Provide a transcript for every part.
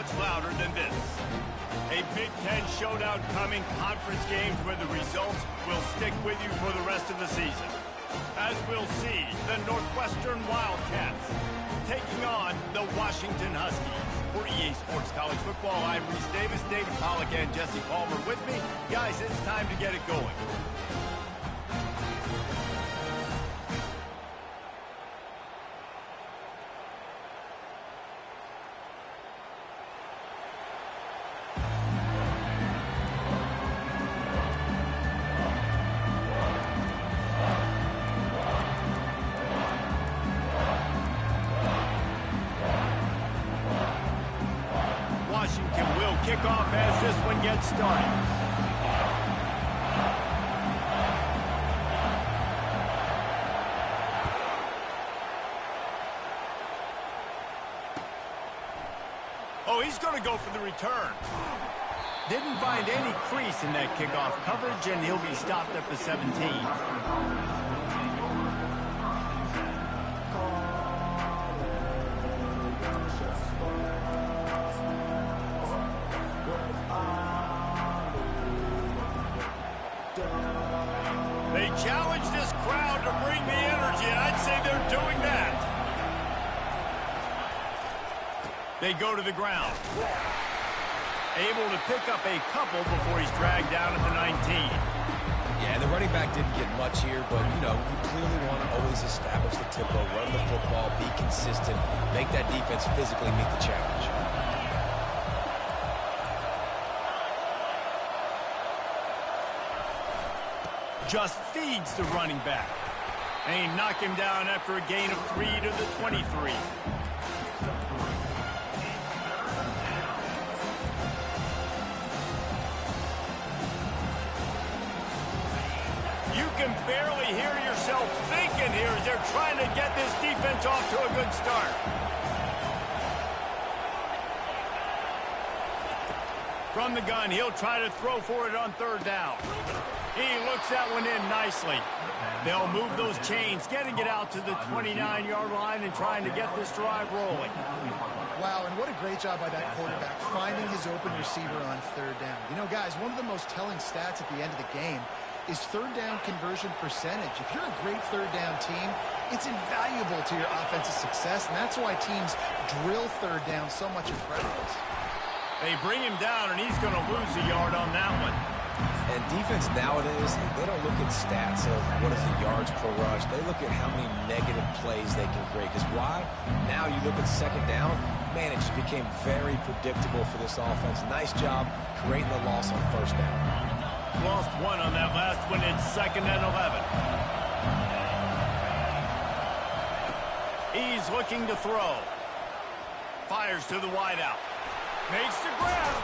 much louder than this. A Big Ten showdown coming, conference games where the results will stick with you for the rest of the season. As we'll see, the Northwestern Wildcats taking on the Washington Huskies. For EA Sports College Football, I'm Reese Davis, David Pollack, and Jesse Palmer with me. Guys, it's time to get it going. Washington will kick off as this one gets started. Oh, he's going to go for the return. Didn't find any crease in that kickoff coverage, and he'll be stopped at the 17. They challenge this crowd to bring the energy, and I'd say they're doing that. They go to the ground. Able to pick up a couple before he's dragged down at the 19. Yeah, the running back didn't get much here, but, you know, you clearly want to always establish the tempo, run the football, be consistent, make that defense physically meet the challenge. Just feeds the running back. And he knocked him down after a gain of 3 to the 23. You can barely hear yourself thinking here as they're trying to get this defense off to a good start. From the gun, he'll try to throw for it on third down. He looks that one in nicely. They'll move those chains, getting it out to the 29-yard line and trying to get this drive rolling. Wow, and what a great job by that quarterback, finding his open receiver on third down. You know, guys, one of the most telling stats at the end of the game is third down conversion percentage. If you're a great third down team, it's invaluable to your offensive success, and that's why teams drill third down so much in practice. They bring him down, and he's going to lose a yard on that one. And defense nowadays, they don't look at stats of what is the yards per rush. They look at how many negative plays they can create. Because why? Now you look at second down, man, it just became very predictable for this offense. Nice job creating the loss on first down. Lost one on that last one. It's 2nd and 11. He's looking to throw. Fires to the wideout. Makes the grab.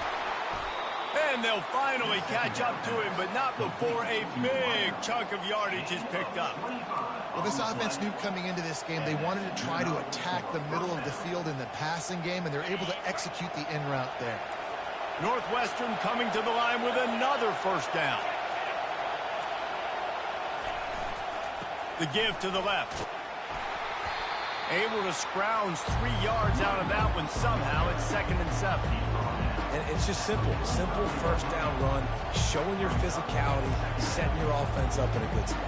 And they'll finally catch up to him, but not before a big chunk of yardage is picked up. Well, this offense knew coming into this game they wanted to try to attack the middle of the field in the passing game, and they're able to execute the in route there. Northwestern coming to the line with another first down. The give to the left. Able to scrounge 3 yards out of that one somehow. It's 2nd and 7. And it's just simple first down run, showing your physicality, setting your offense up in a good spot.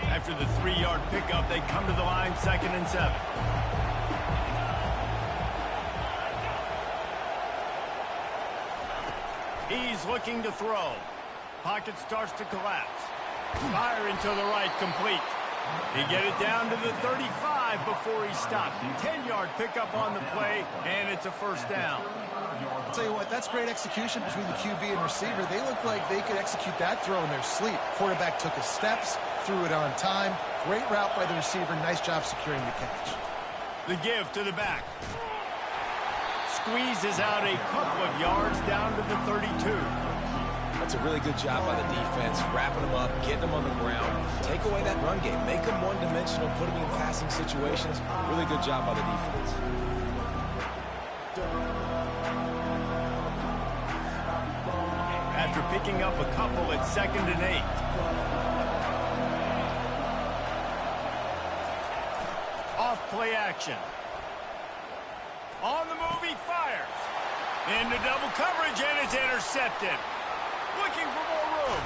After the 3-yard pickup, they come to the line, 2nd and 7. He's looking to throw. Pocket starts to collapse. Firing to the right, complete. He get it down to the 35 before he stopped. 10-yard pickup on the play, and it's a first down. I'll tell you what, that's great execution between the QB and receiver. They look like they could execute that throw in their sleep. Quarterback took his steps, threw it on time. Great route by the receiver. Nice job securing the catch. The give to the back. Squeezes out a couple of yards down to the 32. That's a really good job by the defense, wrapping them up, getting them on the ground. Take away that run game. Make them one-dimensional, put them in passing situations. Really good job by the defense. After picking up a couple at 2nd and 8. Off play action. On the move, he fires. Into double coverage, and it's intercepted. Looking for more room.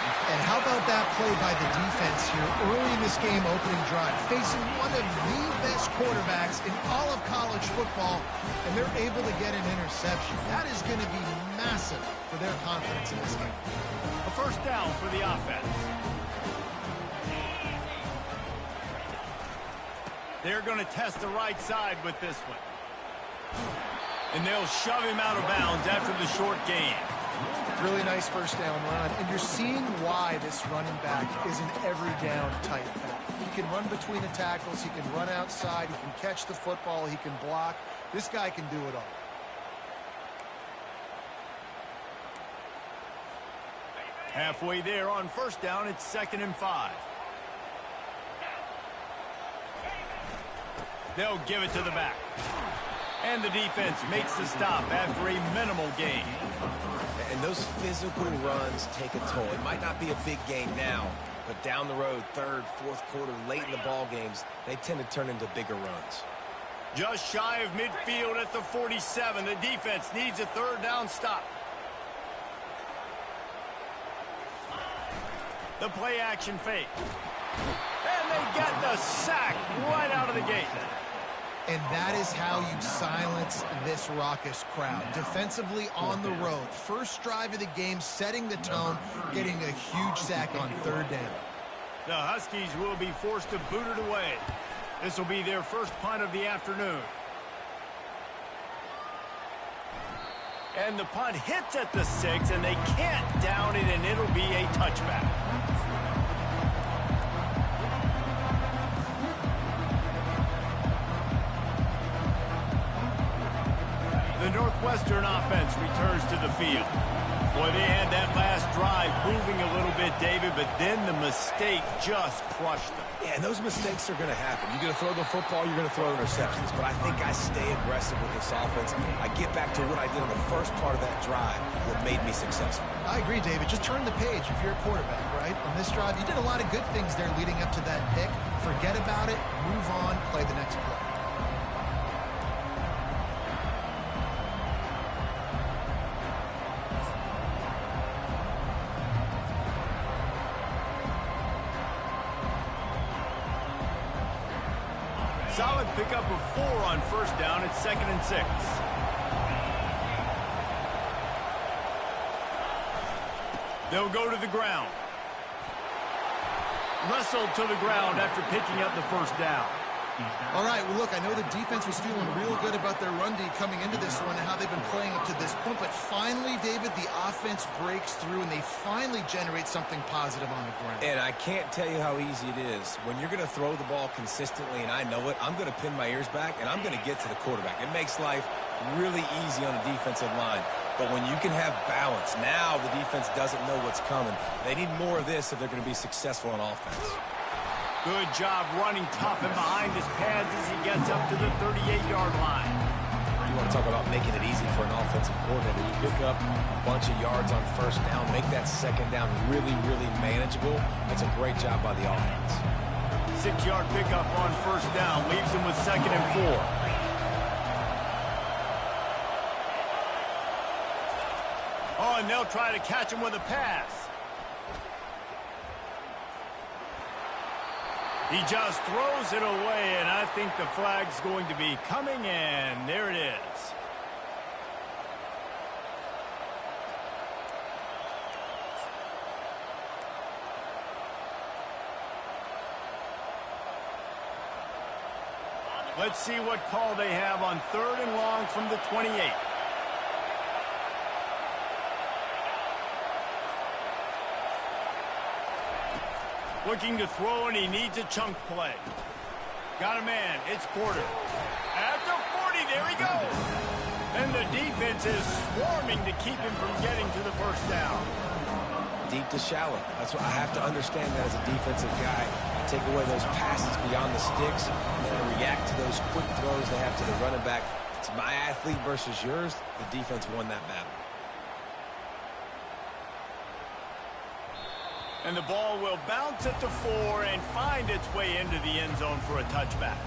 And how about that play by the defense here early in this game opening drive, facing one of the best quarterbacks in all of college football, and they're able to get an interception. That is going to be massive for their confidence in this game. A first down for the offense. They're going to test the right side with this one. And they'll shove him out of bounds after the short gain. Really nice first down run, and you're seeing why this running back is an every down type back. He can run between the tackles, he can run outside, he can catch the football, he can block. This guy can do it all. Halfway there on first down, it's 2nd and 5. They'll give it to the back. And the defense makes the stop after a minimal gain. And those physical runs take a toll. It might not be a big gain now, but down the road, 3rd, 4th quarter, late in the ball games, they tend to turn into bigger runs. Just shy of midfield at the 47. The defense needs a 3rd down stop. The play action fake. And they get the sack right out of the gate. And that is how you silence this raucous crowd. Defensively on the road. First drive of the game, setting the tone, getting a huge sack on 3rd down. The Huskies will be forced to boot it away. This will be their first punt of the afternoon. And the punt hits at the 6, and they can't down it, and it'll be a touchback. The Northwestern offense returns to the field. Boy, they had that last drive moving a little bit, David, but then the mistake just crushed them. Yeah, and those mistakes are going to happen. You're going to throw the football, you're going to throw interceptions. But I think I stay aggressive with this offense. I get back to what I did on the first part of that drive, what made me successful. I agree, David. Just turn the page if you're a quarterback, right? On this drive, you did a lot of good things there leading up to that pick. Forget about it, move on, play the next play. Solid pickup of 4 on first down. It's 2nd and 6. They'll go to the ground. Wrestled to the ground after picking up the first down. All right, well, look, I know the defense was feeling real good about their run D coming into this one and how they've been playing up to this point. But finally, David, the offense breaks through, and they finally generate something positive on the ground. And I can't tell you how easy it is. When you're going to throw the ball consistently, and I know it, I'm going to pin my ears back, and I'm going to get to the quarterback. It makes life really easy on the defensive line. But when you can have balance, now the defense doesn't know what's coming. They need more of this if they're going to be successful on offense. Good job running tough and behind his pads as he gets up to the 38-yard line. You want to talk about making it easy for an offensive coordinator. You pick up a bunch of yards on first down, make that second down really, really manageable. That's a great job by the offense. 6-yard pickup on first down leaves him with 2nd and 4. Oh, and they'll try to catch him with a pass. He just throws it away, and I think the flag's going to be coming, and there it is. Let's see what call they have on 3rd and long from the 28. Looking to throw, and he needs a chunk play. Got a man. It's Porter. At the 40, there he goes. And the defense is swarming to keep him from getting to the first down. Deep to shallow. That's what I have to understand that as a defensive guy. I take away those passes beyond the sticks, and then I react to those quick throws they have to the running back. It's my athlete versus yours. The defense won that battle. And the ball will bounce at the 4 and find its way into the end zone for a touchback.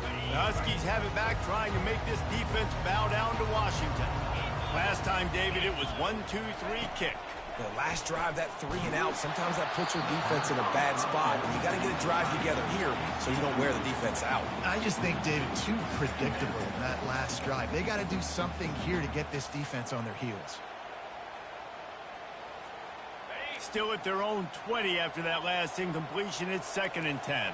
The Huskies have it back, trying to make this defense bow down to Washington. Last time, David, it was 1-2-3 kick. The last drive, that 3 and out, sometimes that puts your defense in a bad spot, and you got to get a drive together here so you don't wear the defense out. I just think, David, too predictable in that last drive. They got to do something here to get this defense on their heels. Still at their own 20 after that last incompletion. It's 2nd and 10.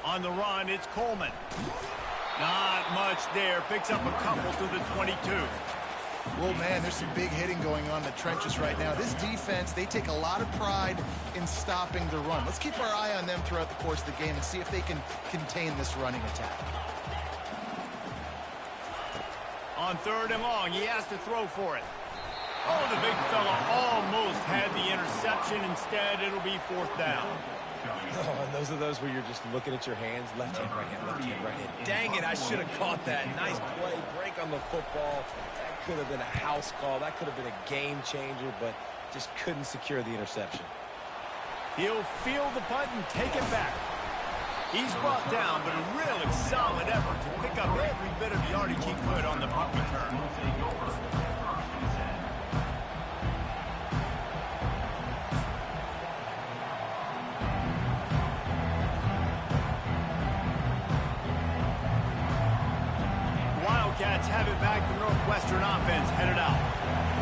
On the run, it's Coleman. Not much there. Picks up a couple to the 22. Well, man, there's some big hitting going on in the trenches right now. This defense, they take a lot of pride in stopping the run. Let's keep our eye on them throughout the course of the game and see if they can contain this running attack. On 3rd and long, he has to throw for it. Oh, the big fella almost had the interception. Instead, it'll be 4th down. Oh, and those are those where you're just looking at your hands. Left hand, right hand, left hand, right hand. Dang it, I should have caught that. Nice play, break on the football. That could have been a house call. That could have been a game changer, but just couldn't secure the interception. He'll field the punt and take it back. He's brought down, but a really solid effort to pick up every bit of yardage he could on the punt return. Wildcats have it back. The Northwestern offense headed out.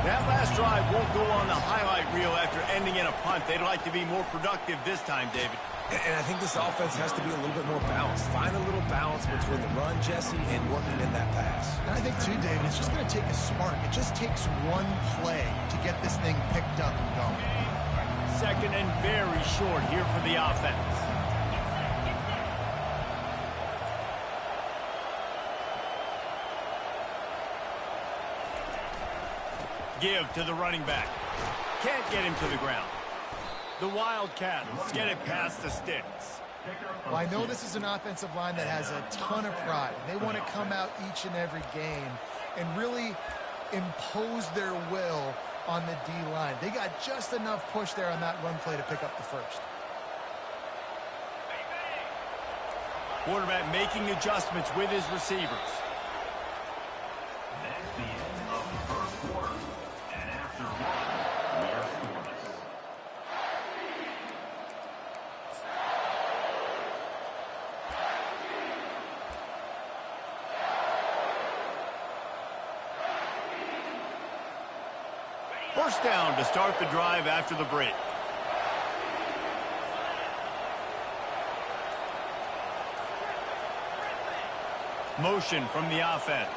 That last drive won't go on the highlight reel after ending in a punt. They'd like to be more productive this time, David. And I think this offense has to be a little bit more balanced. Find a little balance between the run, Jesse, and working in that pass. And I think, too, David, it's just going to take a spark. It just takes one play to get this thing picked up and going. 2nd and very short here for the offense. Give to the running back. Can't get him to the ground. The Wildcats get it past the sticks. Well, I know this is an offensive line that has a ton of pride. They want to come out each and every game and really impose their will on the D-line. They got just enough push there on that run play to pick up the first. Quarterback making adjustments with his receivers. First down to start the drive after the break. Motion from the offense.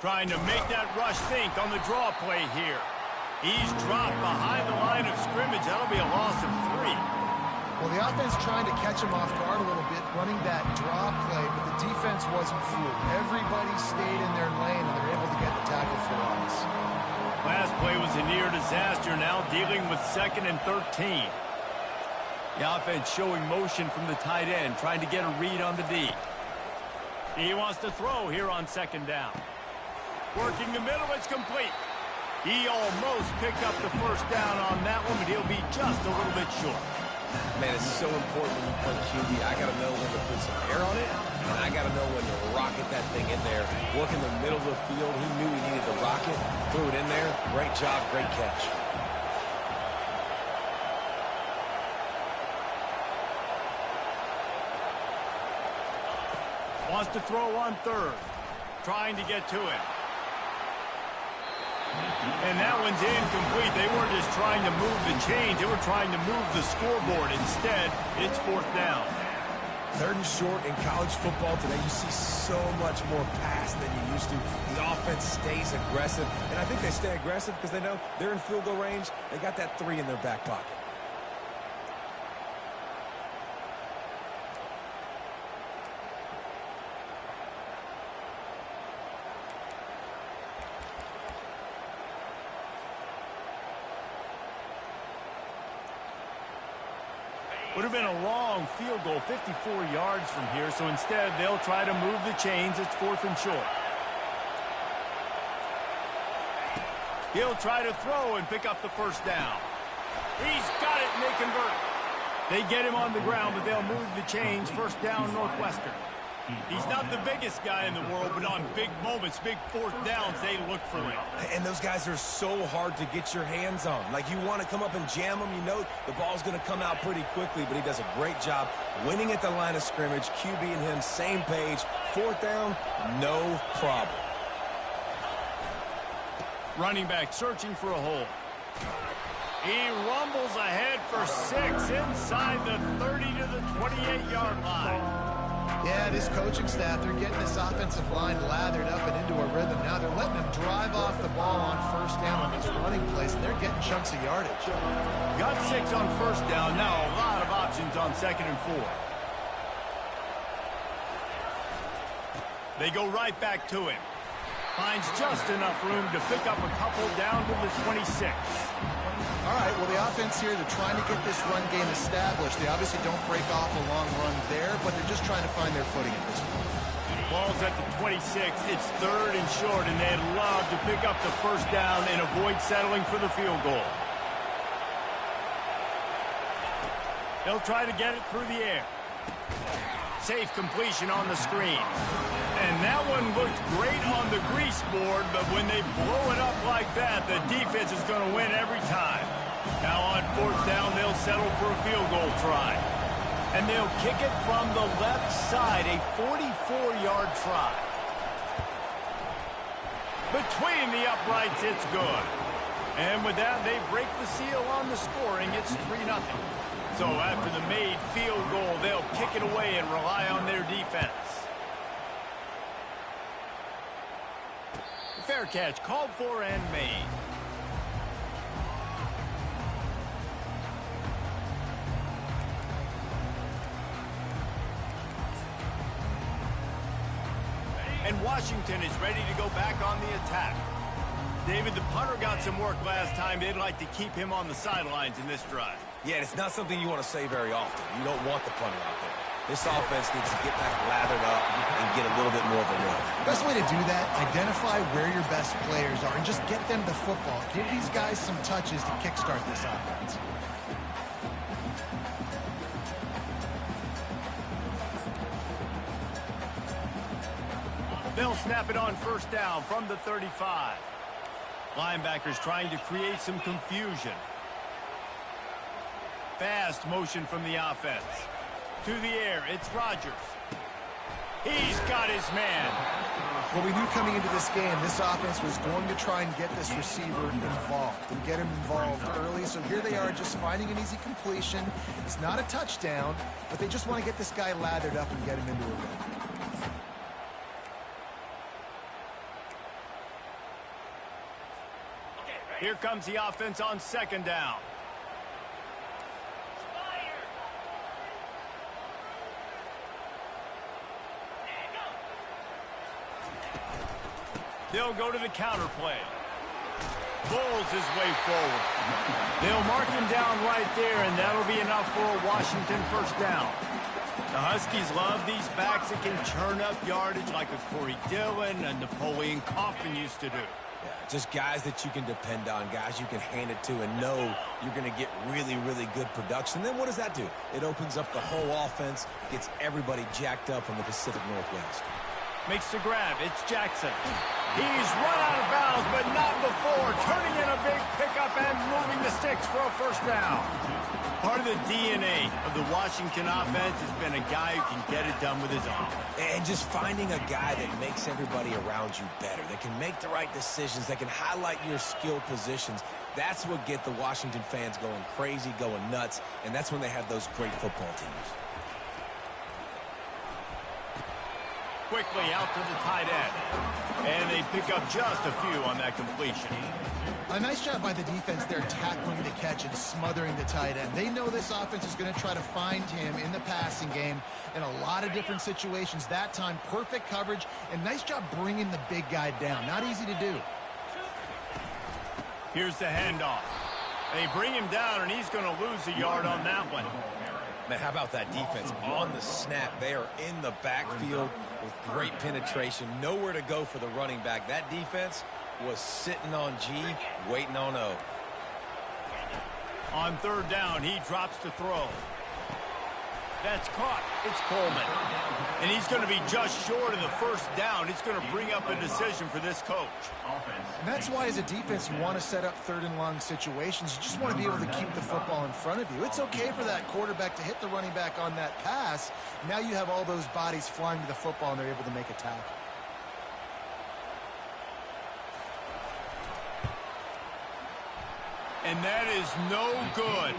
Trying to make that rush sink on the draw play here. He's dropped behind the line of scrimmage. That'll be a loss of 3. Well, the offense trying to catch him off guard a little bit, running that draw play, but the defense wasn't fooled. Everybody stayed in their lane, and they're able to get the tackle for loss. Last play was a near disaster, now dealing with 2nd and 13. The offense showing motion from the tight end, trying to get a read on the D. He wants to throw here on 2nd down. Working the middle, it's complete. He almost picked up the first down on that one, but he'll be just a little bit short. Man, it's so important when you play QB. I got to know when to put some air on it, and I got to know when to rocket that thing in there. Work in the middle of the field. He knew he needed to rocket, threw it in there. Great job, great catch. Wants to throw on 3rd. Trying to get to it. And that one's incomplete. They weren't just trying to move the chains. They were trying to move the scoreboard. Instead, it's 4th down. 3rd and short in college football today. You see so much more pass than you used to. The offense stays aggressive. And I think they stay aggressive because they know they're in field goal range. They got that 3 in their back pocket. Would have been a long field goal, 54 yards from here, so instead they'll try to move the chains. It's 4th and short. He'll try to throw and pick up the first down. He's got it, and they convert. They get him on the ground, but they'll move the chains. First down, Northwestern. He's not the biggest guy in the world, but on big moments, big 4th downs, they look for him. And those guys are so hard to get your hands on. Like, you want to come up and jam them, you know the ball's going to come out pretty quickly, but he does a great job winning at the line of scrimmage. QB and him, same page. 4th down, no problem. Running back searching for a hole. He rumbles ahead for 6 inside the 30 to the 28-yard line. Yeah, this coaching staff, they're getting this offensive line lathered up and into a rhythm. Now they're letting them drive off the ball on first down on these running plays, and they're getting chunks of yardage. Got 6 on first down. Now a lot of options on 2nd and 4. They go right back to him. Finds just enough room to pick up a couple down to the 26. All right, well, the offense here, they're trying to get this run game established. They obviously don't break off a long run there, but they're just trying to find their footing at this point. Ball's at the 26. It's 3rd and short, and they'd love to pick up the first down and avoid settling for the field goal. They'll try to get it through the air. Safe completion on the screen. And that one looked great on the grease board, but when they blow it up like that, the defense is going to win every time. Now on 4th down, they'll settle for a field goal try. And they'll kick it from the left side, a 44-yard try. Between the uprights, it's good. And with that, they break the seal on the scoring. It's 3-0. So after the made field goal, they'll kick it away and rely on their defense. Fair catch called for and made. And Washington is ready to go back on the attack. David, the punter got some work last time. They'd like to keep him on the sidelines in this drive. Yeah, it's not something you want to say very often. You don't want the punter out there. This offense needs to get back lathered up and get a little bit more of a look. Best way to do that, identify where your best players are and just get them the football. Give these guys some touches to kickstart this offense. They'll snap it on first down from the 35. Linebackers trying to create some confusion. Fast motion from the offense. To the air, it's Rodgers. He's got his man. Well, we knew coming into this game, this offense was going to try and get this receiver involved and get him involved early. So here they are just finding an easy completion. It's not a touchdown, but they just want to get this guy lathered up and get him into a rhythm. Here comes the offense on 2nd down. They'll go to the counter play. Bowles his way forward. They'll mark him down right there, and that'll be enough for a Washington first down. The Huskies love these backs that can churn up yardage like a Corey Dillon and Napoleon Kaufman used to do. Yeah, just guys that you can depend on, guys you can hand it to and know you're going to get really, really good production. Then what does that do? It opens up the whole offense, gets everybody jacked up in the Pacific Northwest. Makes the grab. It's Jackson. He's run out of bounds, but not before. Turning in a big pickup and moving the sticks for a first down. Part of the DNA of the Washington offense has been a guy who can get it done with his arm. And just finding a guy that makes everybody around you better, that can make the right decisions, that can highlight your skill positions. That's what gets the Washington fans going crazy, going nuts, and that's when they have those great football teams. Quickly out to the tight end. And they pick up just a few on that completion. A nice job by the defense there tackling the catch and smothering the tight end. They know this offense is going to try to find him in the passing game in a lot of different situations. That time, perfect coverage, and nice job bringing the big guy down. Not easy to do. Here's the handoff. They bring him down, and he's going to lose a yard on that one. Man, how about that defense? On the snap, they are in the backfield with great penetration. Nowhere to go for the running back. That defense was sitting on G, waiting on O. On third down, he drops to throw. That's caught. It's Coleman. And he's going to be just short of the first down. It's going to bring up a decision for this coach. And that's why, as a defense, you want to set up third and long situations. You just want to be able to keep the football in front of you. It's okay for that quarterback to hit the running back on that pass. Now you have all those bodies flying to the football, and they're able to make a tackle. And that is no good.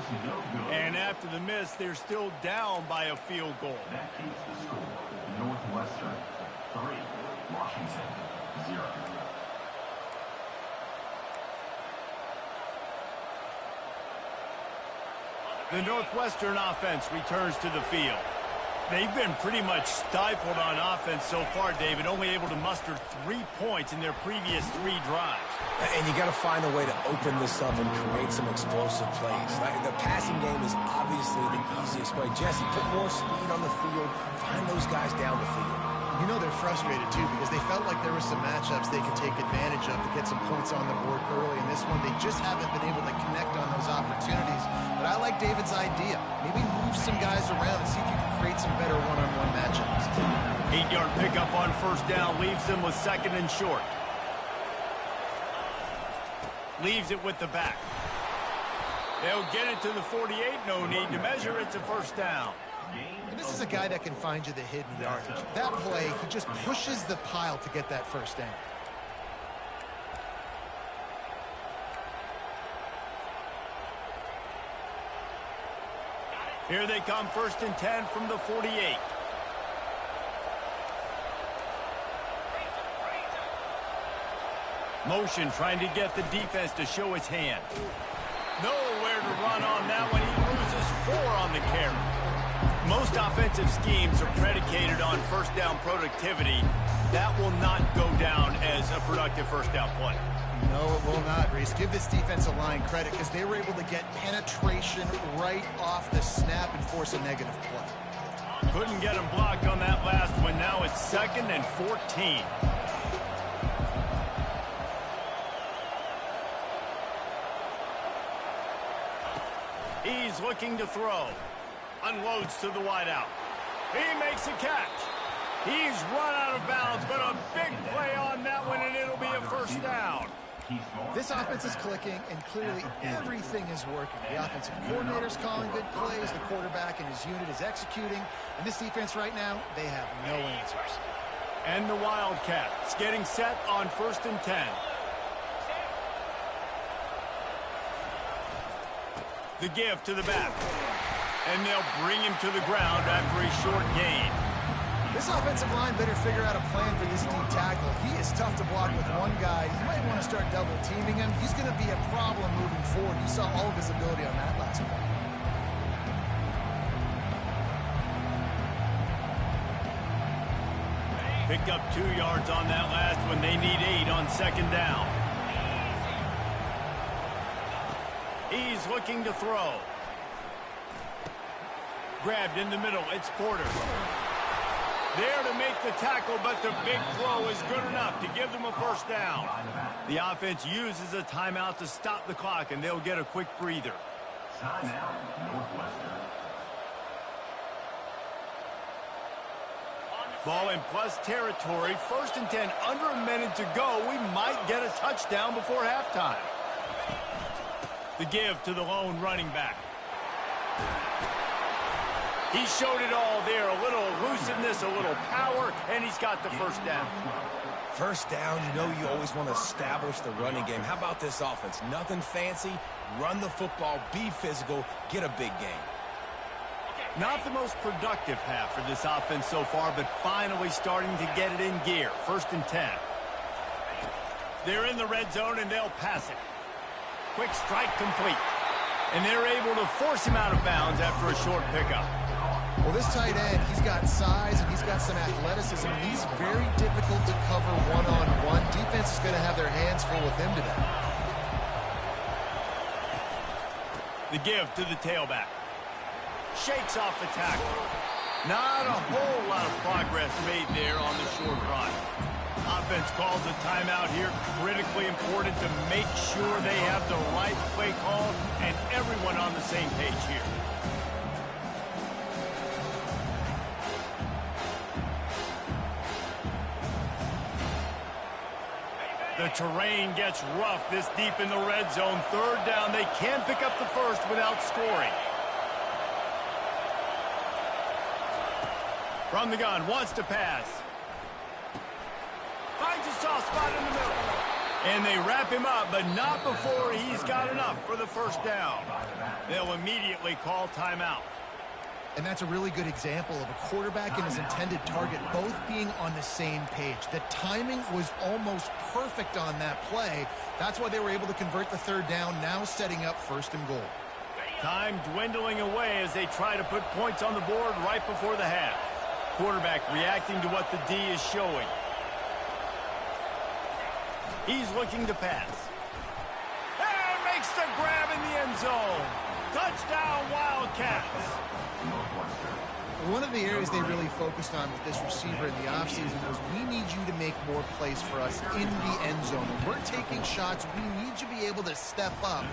And after the miss, they're still down by a field goal. That keeps the score. Northwestern 3, Washington 0. The Northwestern offense returns to the field. They've been pretty much stifled on offense so far, David, only able to muster 3 points in their previous 3 drives. And you got to find a way to open this up and create some explosive plays. The passing game is obviously the easiest way. Jesse, put more speed on the field. Find those guys down the field. You know they're frustrated, too, because they felt like there were some matchups they could take advantage of to get some points on the board early. In this one, they just haven't been able to connect on those opportunities. But I like David's idea. Maybe move some guys around and see if you can create some better one-on-one matchups. 8-yard pickup on first down leaves them with second and short. Leaves it with the back. They'll get it to the 48. No need to measure. It's a first down. And this is a guy that can find you the hidden yardage. That play, he just pushes the pile to get that first down. Here they come, 1st and 10 from the 48. Motion trying to get the defense to show his hand. Nowhere to run on that one. He loses 4 on the carry. Most offensive schemes are predicated on first down productivity. That will not go down as a productive first down play. No, it will not, Reese. Give this defensive line credit because they were able to get penetration right off the snap and force a negative play. Couldn't get him blocked on that last one. Now it's 2nd and 14. He's looking to throw. Unloads to the wideout. He makes a catch. He's run out of bounds, but a big play on that one, and it'll be a first down. This offense is clicking, and clearly everything is working. The offensive coordinator's calling good plays. The quarterback and his unit is executing. And this defense right now, they have no answers. And the Wildcats getting set on 1st and 10. The give to the back. And they'll bring him to the ground after a short gain. This offensive line better figure out a plan for this deep tackle. He is tough to block with one guy. You might want to start double teaming him. He's going to be a problem moving forward. You saw all of his ability on that last one. Picked up 2 yards on that last one. They need 8 on 2nd down. He's looking to throw. Grabbed in the middle. It's Porter. There to make the tackle, but the big throw is good enough to give them a first down. The offense uses a timeout to stop the clock, and they'll get a quick breather. Timeout, Northwestern. Ball in plus territory. 1st and 10, under a minute to go. We might get a touchdown before halftime. The give to the lone running back. He showed it all there. A little elusiveness, a little power, and he's got the first down. First down, you know you always want to establish the running game. How about this offense? Nothing fancy. Run the football, be physical, get a big gain. Not the most productive half for this offense so far, but finally starting to get it in gear. 1st and 10. They're in the red zone, and they'll pass it. Quick strike complete. And they're able to force him out of bounds after a short pickup. Well, this tight end, he's got size and he's got some athleticism. He's very difficult to cover one-on-one. Defense is going to have their hands full with him today. The give to the tailback. Shakes off the tackle. Not a whole lot of progress made there on the short run. Offense calls a timeout here. Critically important to make sure they have the right play call and everyone on the same page here. The terrain gets rough this deep in the red zone. Third down, they can pick up the first without scoring. From the gun, wants to pass. Finds a soft spot in the middle. And they wrap him up, but not before he's got enough for the first down. They'll immediately call timeout. And that's a really good example of a quarterback and his intended target both being on the same page. The timing was almost perfect on that play. That's why they were able to convert the third down, now setting up first and goal. Time dwindling away as they try to put points on the board right before the half. Quarterback reacting to what the D is showing. He's looking to pass. And makes the grab in the end zone. Touchdown, Wildcats. One of the areas they really focused on with this receiver in the offseason was we need you to make more plays for us in the end zone. When we're taking shots, we need you to be able to step up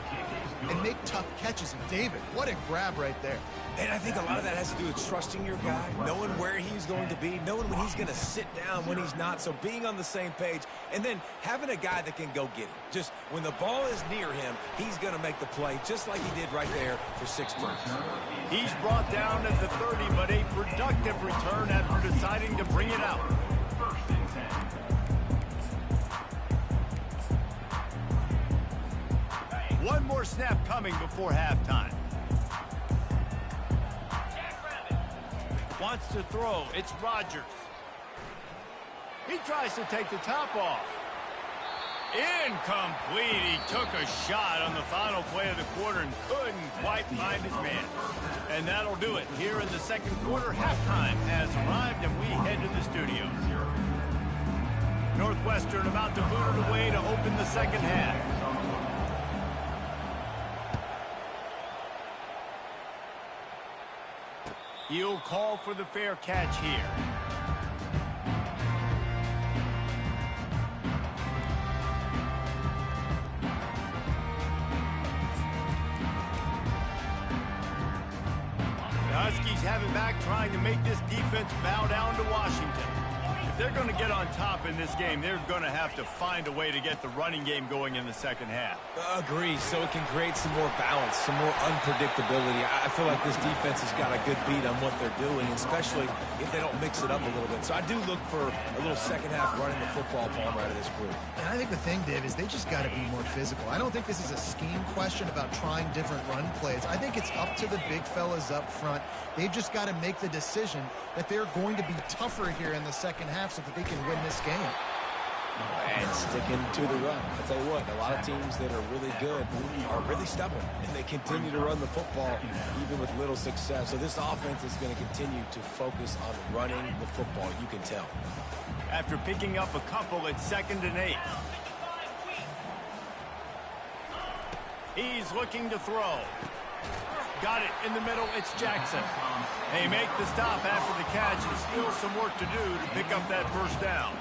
and make tough catches. And David, what a grab right there. And I think a lot of that has to do with trusting your guy, knowing where he's going to be, knowing when he's going to sit down, when he's not. So being on the same page, and then having a guy that can go get him. Just when the ball is near him, he's going to make the play, just like he did right there for 6 points. He's brought down at the 30, but a productive return after deciding to bring it out. One more snap coming before halftime. Wants to throw. It's Rodgers. He tries to take the top off. Incomplete. He took a shot on the final play of the quarter and couldn't quite find his man. And that'll do it. Here in the second quarter, halftime has arrived, and we head to the studio. Northwestern about to boot it away to open the second half. He'll call for the fair catch here. The Huskies have it back, trying to make this defense bow down to Washington. If they're going to get on top in this game, they're going to have to find a way to get the running game going in the second half. Agree, so it can create some more balance, some more unpredictability. I feel like this defense has got a good beat on what they're doing, especially if they don't mix it up a little bit. So I do look for a little second half running the football palm out of this group. And I think the thing, Dave, is they just got to be more physical. I don't think this is a scheme question about trying different run plays. I think it's up to the big fellas up front. They've just got to make the decision that they're going to be tougher here in the second half so that they can win this game. And sticking to the run. I'll tell you what, a lot of teams that are really good are really stubborn, and they continue to run the football even with little success. So this offense is going to continue to focus on running the football, you can tell. After picking up a couple, it's 2nd and 8. He's looking to throw. Got it in the middle. It's Jackson. They make the stop after the catch, and still some work to do to pick up that first down.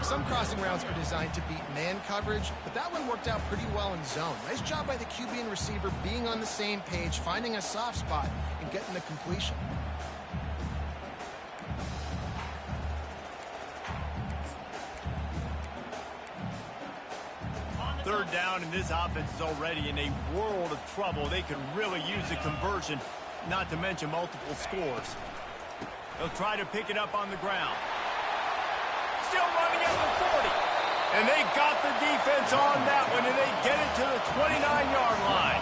Some crossing routes are designed to beat man coverage, but that one worked out pretty well in zone. Nice job by the QB and receiver being on the same page, finding a soft spot, and getting the completion. Third down, and this offense is already in a world of trouble. They could really use a conversion, not to mention multiple scores. They'll try to pick it up on the ground. Still running at the 40. And they got the defense on that one, and they get it to the 29-yard line.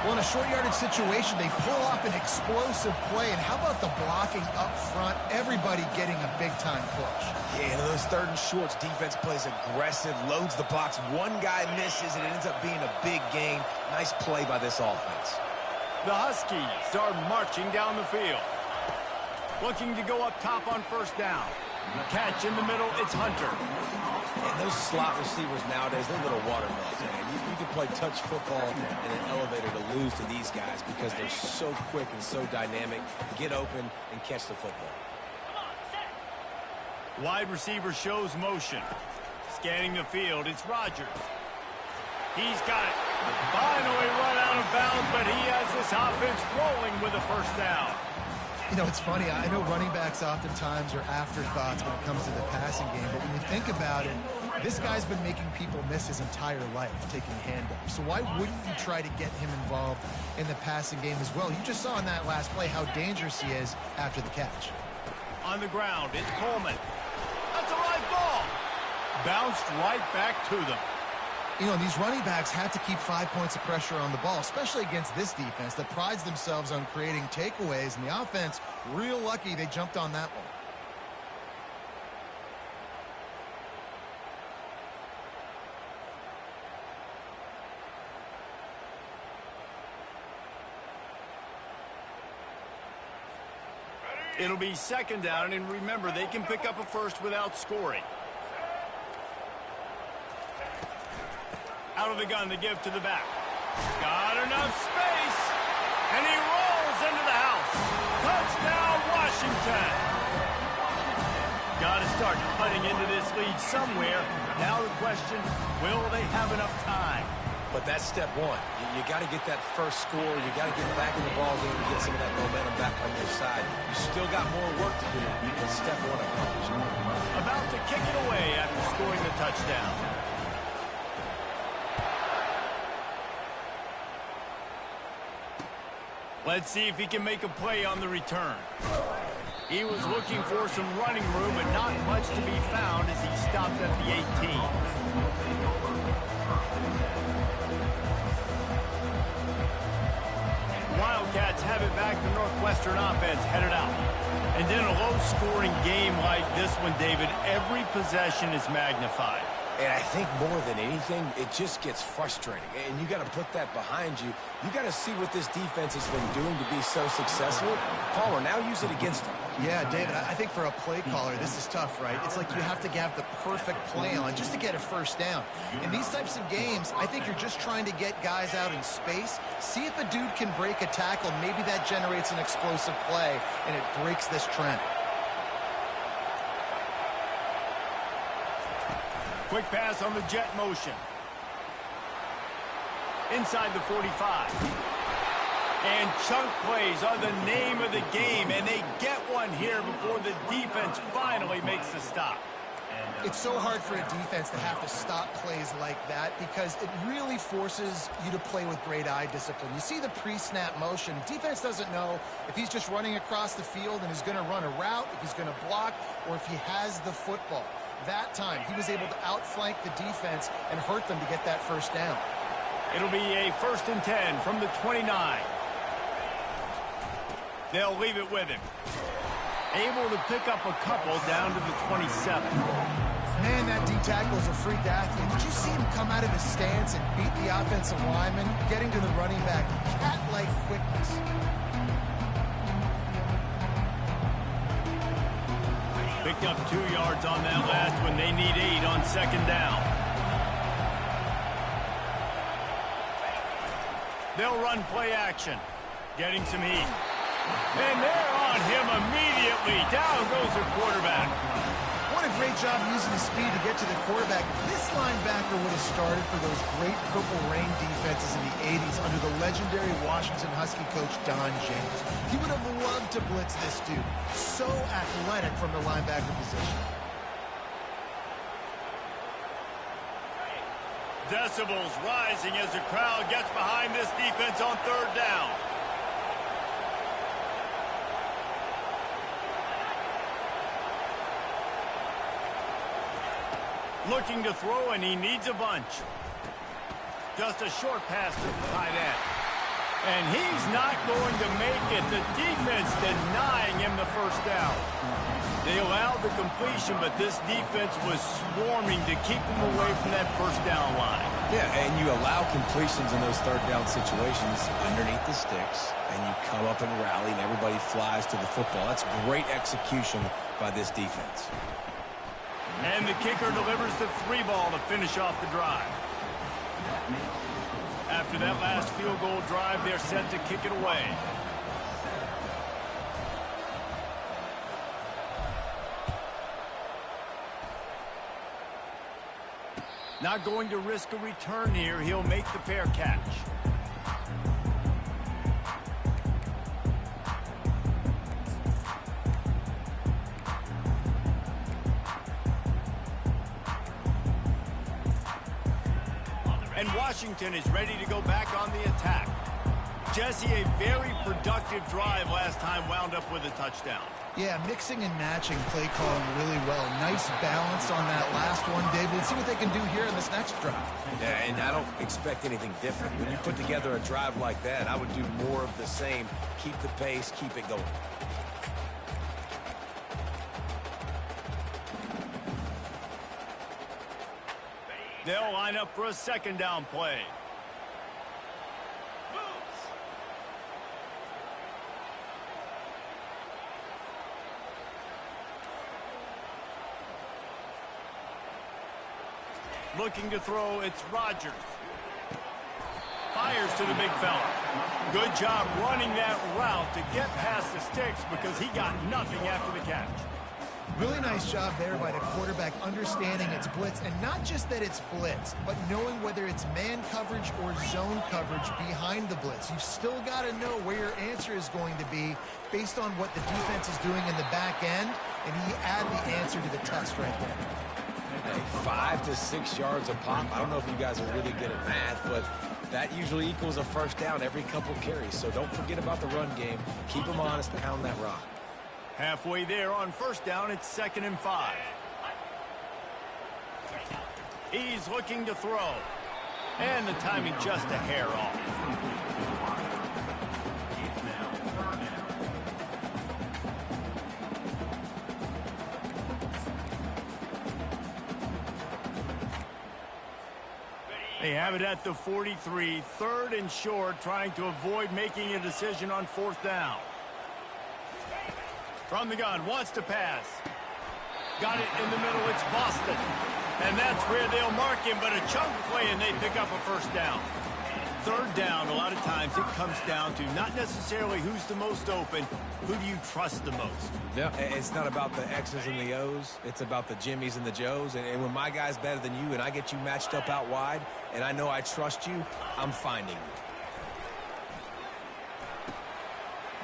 Well, in a short yardage situation, they pull off an explosive play. And how about the blocking up front? Everybody getting a big-time push. Yeah, and those 3rd and shorts, defense plays aggressive, loads the box. One guy misses, and it ends up being a big gain. Nice play by this offense. The Huskies are marching down the field. Looking to go up top on first down. Catch in the middle, it's Hunter. And those slot receivers nowadays, they're little watermelons, man. You can play touch football in an elevator to lose to these guys because they're so quick and so dynamic. Get open and catch the football. Wide receiver shows motion. Scanning the field, it's Rodgers. He's got it. Finally run out of bounds, but he has this offense rolling with a first down. You know, it's funny. I know running backs oftentimes are afterthoughts when it comes to the passing game, but when you think about it, this guy's been making people miss his entire life taking handoffs. So why wouldn't you try to get him involved in the passing game as well? You just saw in that last play how dangerous he is after the catch. On the ground, it's Coleman. That's a live ball. Bounced right back to them. You know, these running backs have to keep 5 points of pressure on the ball, especially against this defense that prides themselves on creating takeaways, and the offense, real lucky they jumped on that one. It'll be second down, and remember, they can pick up a first without scoring. Out of the gun to give to the back. Got enough space, and he rolls into the house. Touchdown, Washington. Got to start cutting into this lead somewhere. Now the question, will they have enough time? But that's step one. You got to get that first score. You got to get back in the ball game and get some of that momentum back on your side. You still got more work to do, but step one accomplished. About to kick it away after scoring the touchdown. Let's see if he can make a play on the return. He was looking for some running room, but not much to be found as he stopped at the 18. Wildcats have it back. The Northwestern offense headed out. And in a low-scoring game like this one, David, every possession is magnified. And I think more than anything, it just gets frustrating. And you got to put that behind you. You got to see what this defense has been doing to be so successful. Palmer, now use it against them. Yeah, David, I think for a play caller, this is tough, right? It's like you have to have the perfect play on just to get a first down. In these types of games, I think you're just trying to get guys out in space, see if a dude can break a tackle. Maybe that generates an explosive play, and it breaks this trend. Quick pass on the jet motion. Inside the 45. And chunk plays are the name of the game, and they get one here before the defense finally makes the stop. It's so hard for a defense to have to stop plays like that because it really forces you to play with great eye discipline. You see the pre-snap motion. Defense doesn't know if he's just running across the field and is going to run a route, if he's going to block, or if he has the football. That time, he was able to outflank the defense and hurt them to get that first down. It'll be a 1st and 10 from the 29. They'll leave it with him. Able to pick up a couple down to the 27. Man, that D-tackle is a freak athlete. Did you see him come out of his stance and beat the offensive lineman, getting to the running back? Cat-like quickness. Picked up 2 yards on that last one. They need 8 on second down. They'll run play action. Getting some heat. And they're on him immediately. Down goes the quarterback. What a great job using his speed to get to the quarterback. This linebacker would have started for those great Purple Rain defenses in the 80s under the legendary Washington Husky coach Don James. He would have loved to blitz this dude. So athletic from the linebacker position. Decibels rising as the crowd gets behind this defense on third down. Looking to throw, and he needs a bunch. Just a short pass to the tight end. And he's not going to make it. The defense denying him the first down. They allowed the completion, but this defense was swarming to keep him away from that first down line. Yeah, and you allow completions in those third down situations underneath the sticks, and you come up and rally, and everybody flies to the football. That's great execution by this defense. And the kicker delivers the 3 ball to finish off the drive. After that last field goal drive, they're set to kick it away. Not going to risk a return here. He'll make the fair catch. And Washington is ready to go back on the attack. Jesse, a very productive drive last time wound up with a touchdown. Yeah, mixing and matching play calling really well. Nice balance on that last one, David. Let's see what they can do here in this next drive. Yeah, and I don't expect anything different. When you put together a drive like that, I would do more of the same. Keep the pace, keep it going. They'll line up for a second down play. Looking to throw, it's Rodgers. Fires to the big fella. Good job running that route to get past the sticks because he got nothing after the catch. Really nice job there by the quarterback understanding it's blitz, and not just that it's blitz, but knowing whether it's man coverage or zone coverage behind the blitz. You've still got to know where your answer is going to be based on what the defense is doing in the back end, and he add the answer to the test right there. Hey, 5 to 6 yards a pop. I don't know if you guys are really good at math, but that usually equals a first down every couple carries. So don't forget about the run game. Keep them honest, pound that rock. Halfway there on first down, it's 2nd and 5. He's looking to throw. And the timing just a hair off. They have it at the 43, 3rd and short, trying to avoid making a decision on 4th down. From the gun, wants to pass. Got it in the middle, it's Boston. And that's where they'll mark him, but a chunk play and they pick up a first down. 3rd down, a lot of times it comes down to not necessarily who's the most open, who do you trust the most? Yeah, it's not about the X's and the O's. It's about the Jimmies and the Joes. And when my guy's better than you and I get you matched up out wide and I know I trust you, I'm finding you.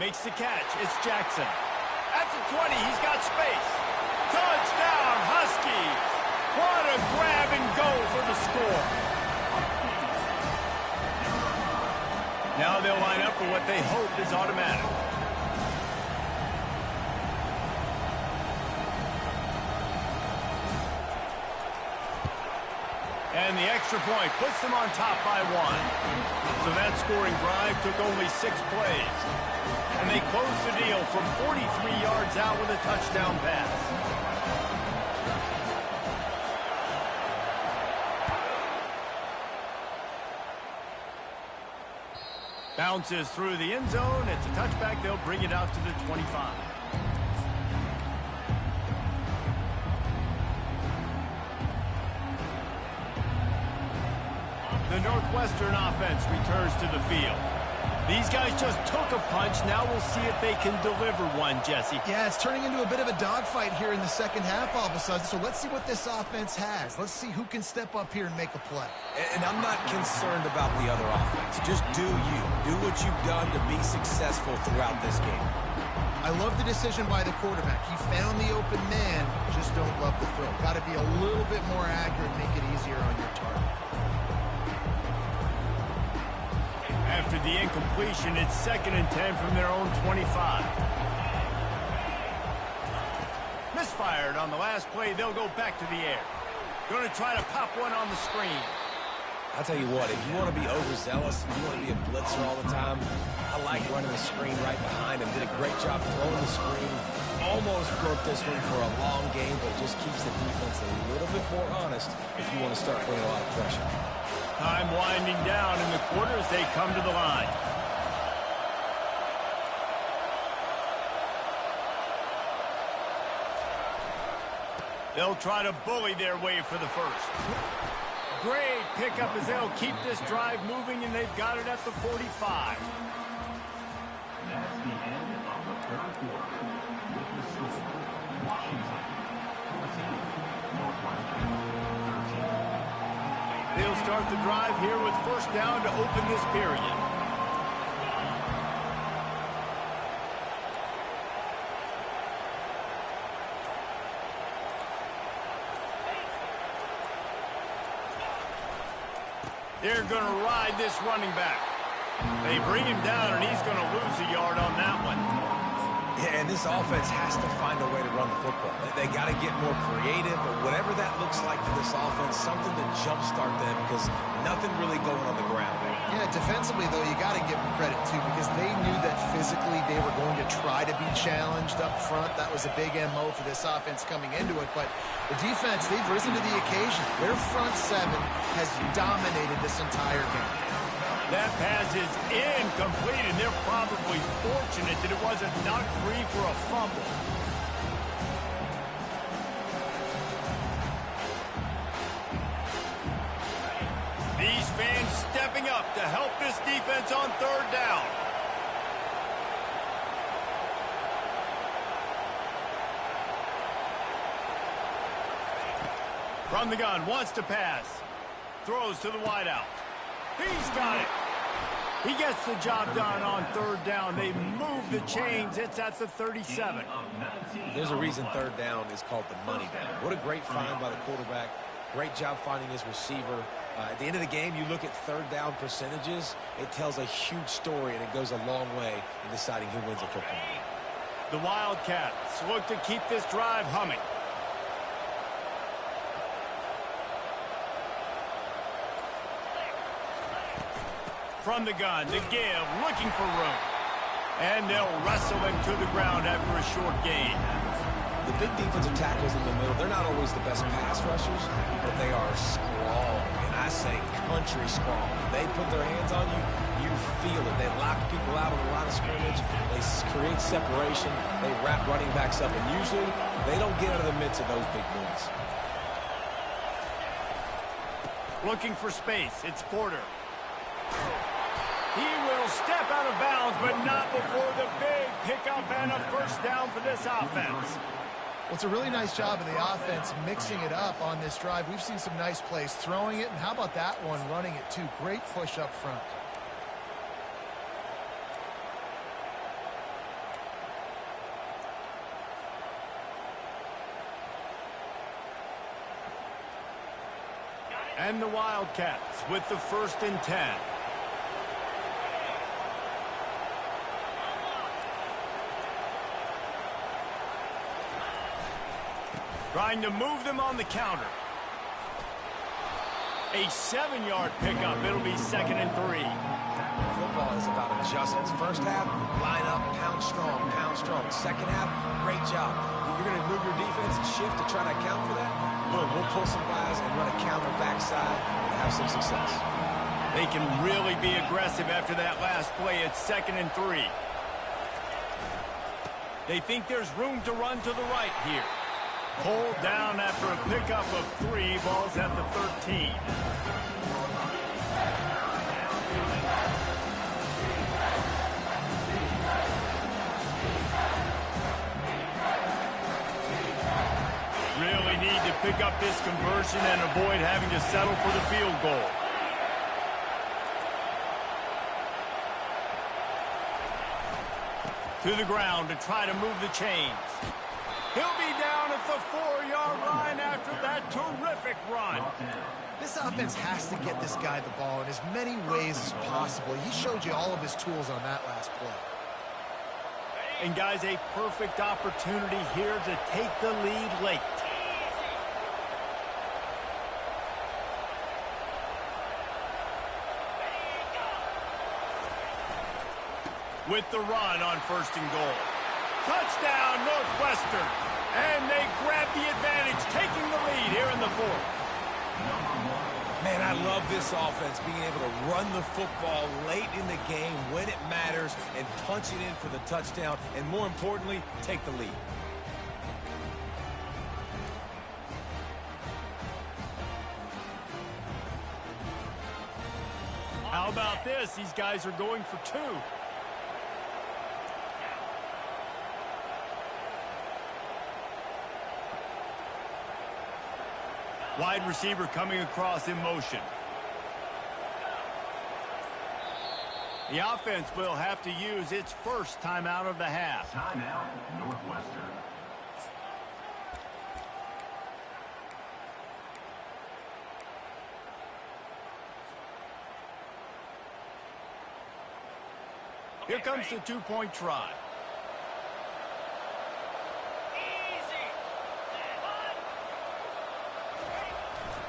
Makes the catch. It's Jackson. At the 20, he's got space. Touchdown, Huskies. What a grab and go for the score. Now they'll line up for what they hope is automatic. And the extra point puts them on top by 1. So that scoring drive took only 6 plays. And they closed the deal from 43 yards out with a touchdown pass. Bounces through the end zone. It's a touchback. They'll bring it out to the 25. The Northwestern offense returns to the field. These guys just took a punch. Now we'll see if they can deliver one, Jesse. Yeah, it's turning into a bit of a dogfight here in the second half all of a sudden. So let's see what this offense has. Let's see who can step up here and make a play. And I'm not concerned about the other offense. Just do you. Do what you've done to be successful throughout this game. I love the decision by the quarterback. He found the open man. Just don't love the throw. Got to be a little bit more accurate, make it easier on your target. After the incompletion, it's 2nd and 10 from their own 25. Misfired on the last play. They'll go back to the air. Going to try to pop one on the screen. I'll tell you what, if you want to be overzealous, if you want to be a blitzer all the time, I like running the screen right behind him. Did a great job throwing the screen. Almost broke this one for a long game, but just keeps the defense a little bit more honest if you want to start putting a lot of pressure. Time winding down in the quarter as they come to the line. They'll try to bully their way for the first. Great pickup as they'll keep this drive moving, and they've got it at the 45. That's the end of the third quarter. With the score, Washington 14, Northwestern 13. They'll start the drive here with first down to open this period. They're going to ride this running back. They bring him down, and he's going to lose a yard on that one. Yeah, and this offense has to find a way to run the football. They got to get more creative, but whatever that looks like for this offense, something to jumpstart them because nothing really going on the ground. Yeah, defensively, though, you got to give them credit, too, because they knew that physically they were going to try to be challenged up front. That was a big MO for this offense coming into it, but the defense, they've risen to the occasion. Their front seven has dominated this entire game. That pass is incomplete, and they're probably fortunate that it wasn't knocked free for a fumble. These fans stepping up to help this defense on third down. From the gun, wants to pass. Throws to the wideout. He's got it. He gets the job done on third down. They move the chains. It's at the 37. There's a reason third down is called the money down. What a great find by the quarterback. Great job finding his receiver. At the end of the game, you look at third down percentages. It tells a huge story, and it goes a long way in deciding who wins a football game. The Wildcats look to keep this drive humming. From the gun to give, looking for room. And they'll wrestle him to the ground after a short gain. The big defensive tackles in the middle, they're not always the best pass rushers, but they are strong. And I say country strong. They put their hands on you, you feel it. They lock people out on the line of scrimmage. They create separation. They wrap running backs up. And usually, they don't get out of the midst of those big boys. Looking for space. It's Porter. He will step out of bounds, but not before the big pickup and a first down for this offense. Well, it's a really nice job of the offense mixing it up on this drive. We've seen some nice plays throwing it, and how about that one running it too? Great push up front. And the Wildcats with the 1st and 10. Trying to move them on the counter. A 7-yard pickup. It'll be 2nd and 3. Football is about adjustments. First half, line up, pound strong, pound strong. Second half, great job. You're going to move your defense and shift to try to account for that. Boom, we'll pull some guys and run a counter backside and have some success. They can really be aggressive after that last play. It's 2nd and 3. They think there's room to run to the right here. Pulled down after a pickup of 3. Ball's at the 13. Really need to pick up this conversion and avoid having to settle for the field goal. To the ground to try to move the chains. He'll be down at the 4-yard line after that terrific run. This offense has to get this guy the ball in as many ways as possible. He showed you all of his tools on that last play. And guys, a perfect opportunity here to take the lead late. With the run on 1st and goal. Touchdown, Northwestern. And they grab the advantage, taking the lead here in the 4th. Man, I love this offense, being able to run the football late in the game when it matters and punch it in for the touchdown, and more importantly, take the lead. How about this? These guys are going for two. Wide receiver coming across in motion. The offense will have to use its first timeout of the half. Timeout, Northwestern. Here comes the two-point try.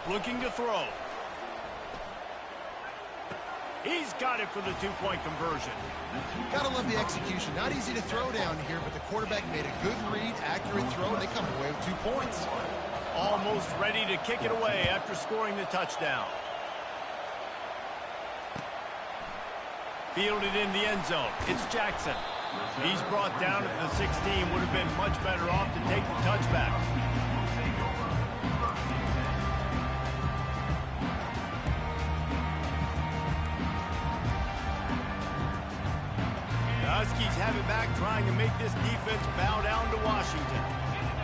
Looking to throw. He's got it for the two-point conversion. Gotta love the execution. Not easy to throw down here, but the quarterback made a good read, accurate throw, and they come away with 2 points. Almost ready to kick it away after scoring the touchdown. Fielded in the end zone. It's Jackson. He's brought down at the 16. Would have been much better off to take the touchback. The Huskies have it back, trying to make this defense bow down to Washington.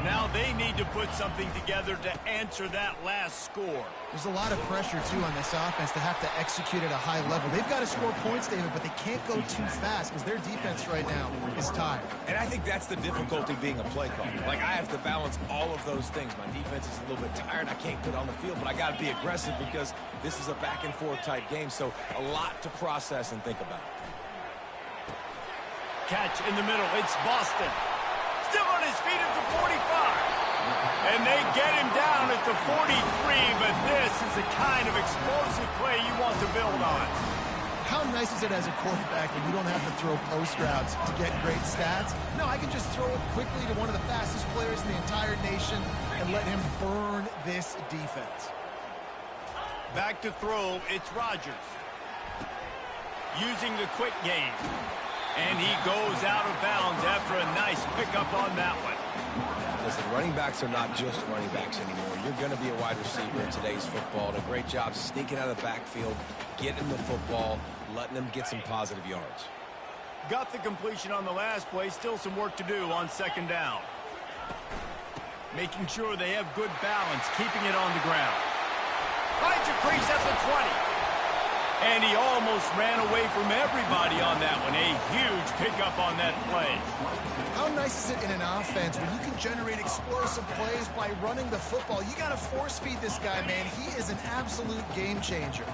Now they need to put something together to answer that last score. There's a lot of pressure, too, on this offense to have to execute at a high level. They've got to score points, David, but they can't go too fast because their defense right now is tired. And I think that's the difficulty being a play caller. Like, I have to balance all of those things. My defense is a little bit tired. I can't get on the field, but I got to be aggressive because this is a back-and-forth type game, so a lot to process and think about. Catch in the middle. It's Boston. Still on his feet at the 45. And they get him down at the 43, but this is the kind of explosive play you want to build on. How nice is it as a quarterback when you don't have to throw post routes to get great stats? No, I can just throw it quickly to one of the fastest players in the entire nation and let him burn this defense. Back to throw, it's Rodgers. Using the quick game. And he goes out of bounds after a nice pickup on that one. Listen, running backs are not just running backs anymore. You're going to be a wide receiver in today's football. And a great job sneaking out of the backfield, getting the football, letting them get some positive yards. Got the completion on the last play. Still some work to do on second down. Making sure they have good balance, keeping it on the ground. Finds a crease at the 20. And he almost ran away from everybody on that one. A huge pickup on that play. How nice is it in an offense when you can generate explosive plays by running the football? You got to force feed this guy, man. He is an absolute game changer.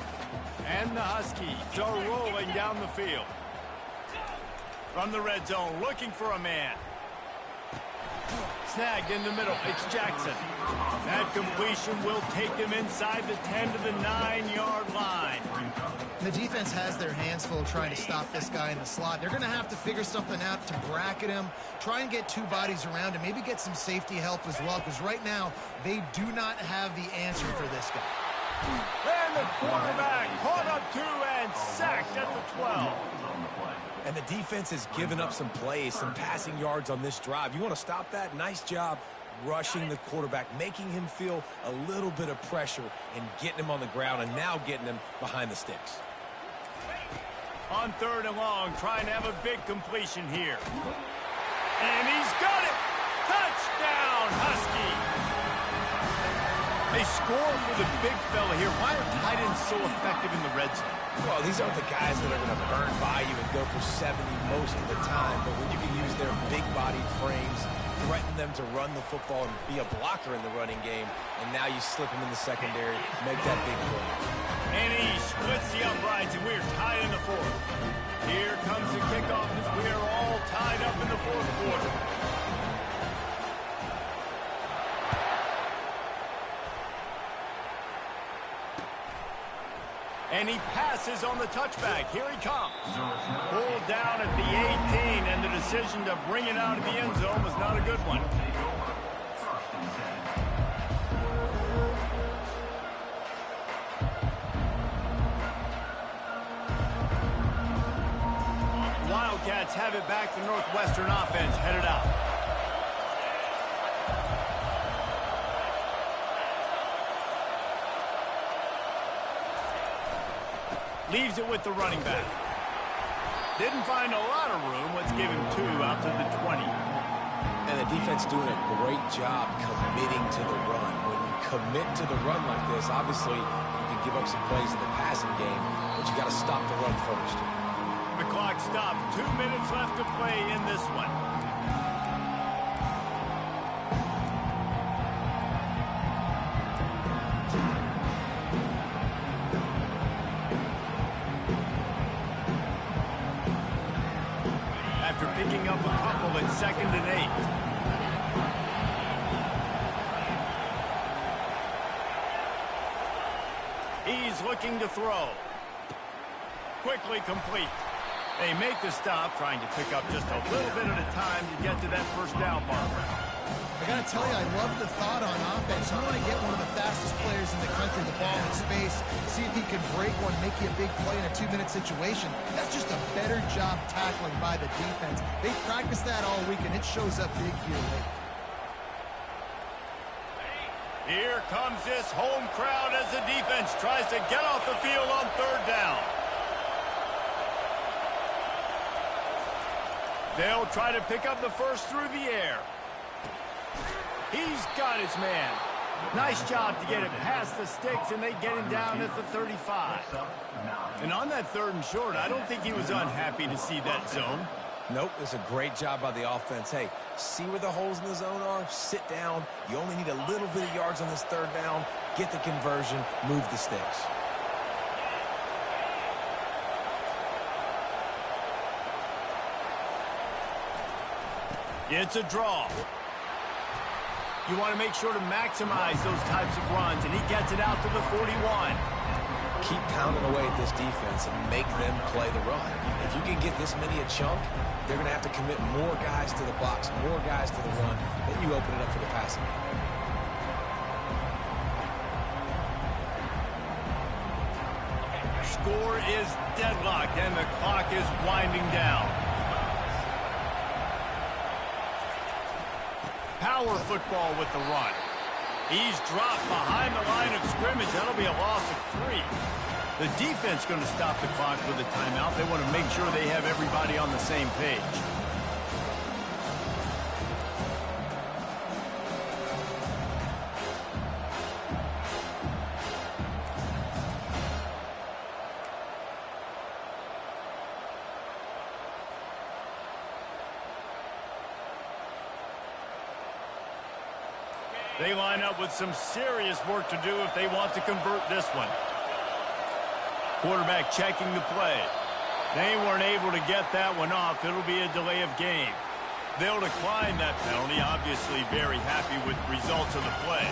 And the Huskies are rolling down the field. From the red zone, looking for a man. Snagged in the middle. It's Jackson. That completion will take them inside the 10 to the 9-yard line. The defense has their hands full trying to stop this guy in the slot. They're going to have to figure something out to bracket him, try and get two bodies around him, maybe get some safety help as well, because right now they do not have the answer for this guy. And the quarterback caught up two and sacked at the 12. And the defense has given up some plays, some passing yards on this drive. You want to stop that? Nice job rushing the quarterback, making him feel a little bit of pressure and getting him on the ground and now getting him behind the sticks. On third and long, trying to have a big completion here. And he's got it! Touchdown, Husky! They score for the big fella here. Why are tight ends so effective in the red zone? Well, these aren't the guys that are going to burn by you and go for 70 most of the time, but when you can use their big-bodied frames, threaten them to run the football and be a blocker in the running game, and now you slip them in the secondary, make that big play. And he splits the uprights, and we're tied in the fourth. Here comes the kickoff as we are all tied up in the fourth quarter. And he passes on the touchback. Here he comes. Pulled down at the 18, and the decision to bring it out of the end zone was not a good one. Wildcats have it back. The Northwestern offense headed out. Leaves it with the running back. Didn't find a lot of room. Let's give him 2 out to the 20. And the defense doing a great job committing to the run. When you commit to the run like this, obviously you can give up some plays in the passing game, but you got to stop the run first. The clock stops. 2 minutes left to play in this one. After picking up a couple at 2nd and 8. He's looking to throw. Quickly complete. They make the stop, trying to pick up just a little bit at a time to get to that first down marker. I got to tell you, I love the thought on offense. You want to get one of the fastest players in the country the ball in space, see if he can break one, make you a big play in a 2-minute situation. That's just a better job tackling by the defense. They practiced that all week, and it shows up big here late. Here comes this home crowd as the defense tries to get off the field on 3rd down. They'll try to pick up the first through the air. He's got his man. Nice job to get it past the sticks, and they get him down at the 35. And on that 3rd and short, I don't think he was unhappy to see that zone. Nope, it's a great job by the offense. Hey, see where the holes in the zone are? Sit down. You only need a little bit of yards on this 3rd down. Get the conversion, move the sticks. It's a draw. You want to make sure to maximize those types of runs, and he gets it out to the 41. Keep pounding away at this defense and make them play the run. If you can get this many a chunk, they're going to have to commit more guys to the box, more guys to the run. Then you open it up for the passing game. Score is deadlocked, and the clock is winding down. Power football with the run. He's dropped behind the line of scrimmage. That'll be a loss of 3. The defense going to stop the clock with a timeout. They want to make sure they have everybody on the same page. They line up with some serious work to do if they want to convert this one. Quarterback checking the play. They weren't able to get that one off. It'll be a delay of game. They'll decline that penalty. Obviously very happy with the results of the play.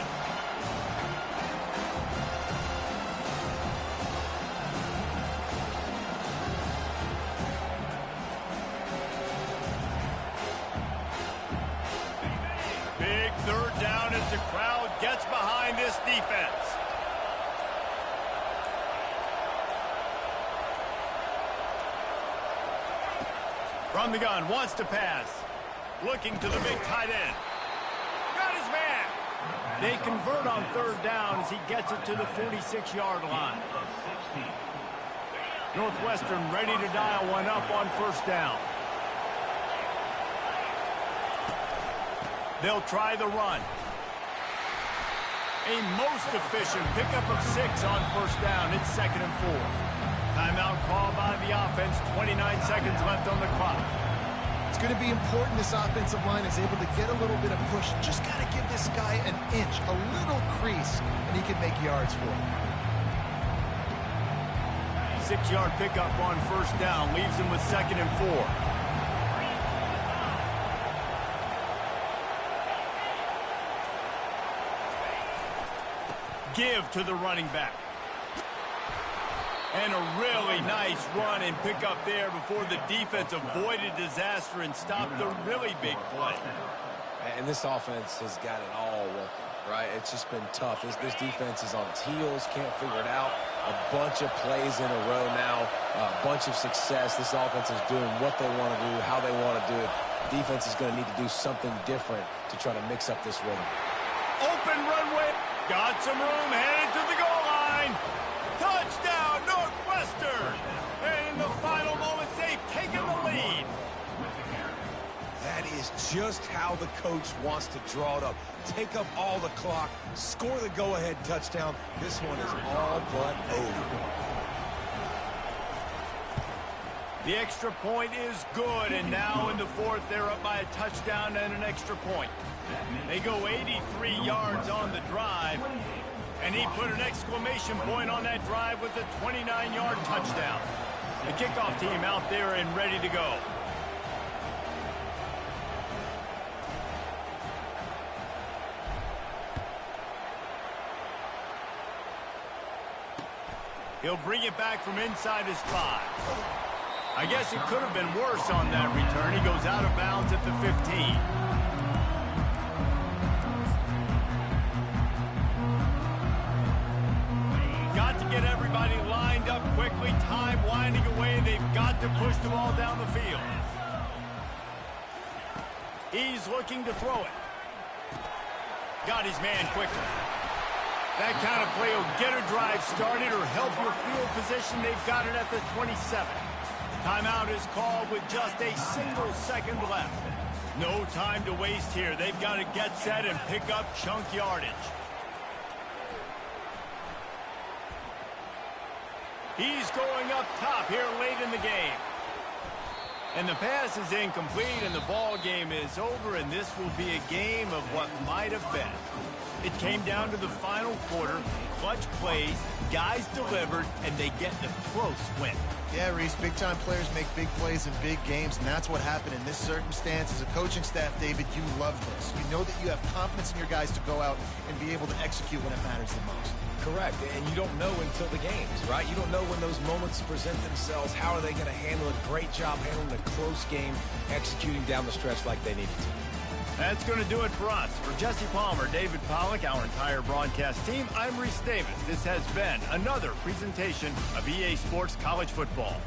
Big 3rd down as the crowd gets behind this defense. From the gun, wants to pass. Looking to the big tight end. Got his man. They convert on 3rd down as he gets it to the 46-yard line. Northwestern ready to dial one up on 1st down. They'll try the run. A most efficient pickup of 6 on 1st down. It's 2nd and 4. Timeout call by the offense. 29 seconds left on the clock. It's going to be important this offensive line is able to get a little bit of push. Just got to give this guy an inch, a little crease, and he can make yards for him. 6-yard pickup on 1st down. Leaves him with 2nd and 4. Give to the running back. And a really nice run and pick up there before the defense avoided disaster and stopped the really big play. And this offense has got it all working, right? It's just been tough. This defense is on its heels, can't figure it out. A bunch of plays in a row now, a bunch of success. This offense is doing what they want to do, how they want to do it. Defense is going to need to do something different to try to mix up this rhythm. Open runway. Got some room, headed to the goal line. Touchdown, Northwestern. is just how the coach wants to draw it up. Take up all the clock, score the go-ahead touchdown. This one is all but over. The extra point is good, and now in the fourth, they're up by a touchdown and an extra point. They go 83 yards on the drive, and he put an exclamation point on that drive with a 29-yard touchdown. The kickoff team out there and ready to go. He'll bring it back from inside his 5. I guess it could have been worse on that return. He goes out of bounds at the 15. Got to get everybody lined up quickly. Time winding away. They've got to push the ball down the field. He's looking to throw it. Got his man quickly. That kind of play will get a drive started or help your field position. They've got it at the 27. Timeout is called with just a single second left. No time to waste here. They've got to get set and pick up chunk yardage. He's going up top here late in the game. And the pass is incomplete, and the ball game is over, and this will be a game of what might have been. It came down to the final quarter, clutch plays, guys delivered, and they get the close win. Yeah, Reese, big-time players make big plays in big games, and that's what happened in this circumstance. As a coaching staff, David, you love this. You know that you have confidence in your guys to go out and be able to execute when it matters the most. Correct, and you don't know until the games, right? You don't know when those moments present themselves. How are they going to handle it? Great job handling a close game, executing down the stretch like they needed to. That's going to do it for us. For Jesse Palmer, David Pollack, our entire broadcast team, I'm Reese Davis. This has been another presentation of EA Sports College Football.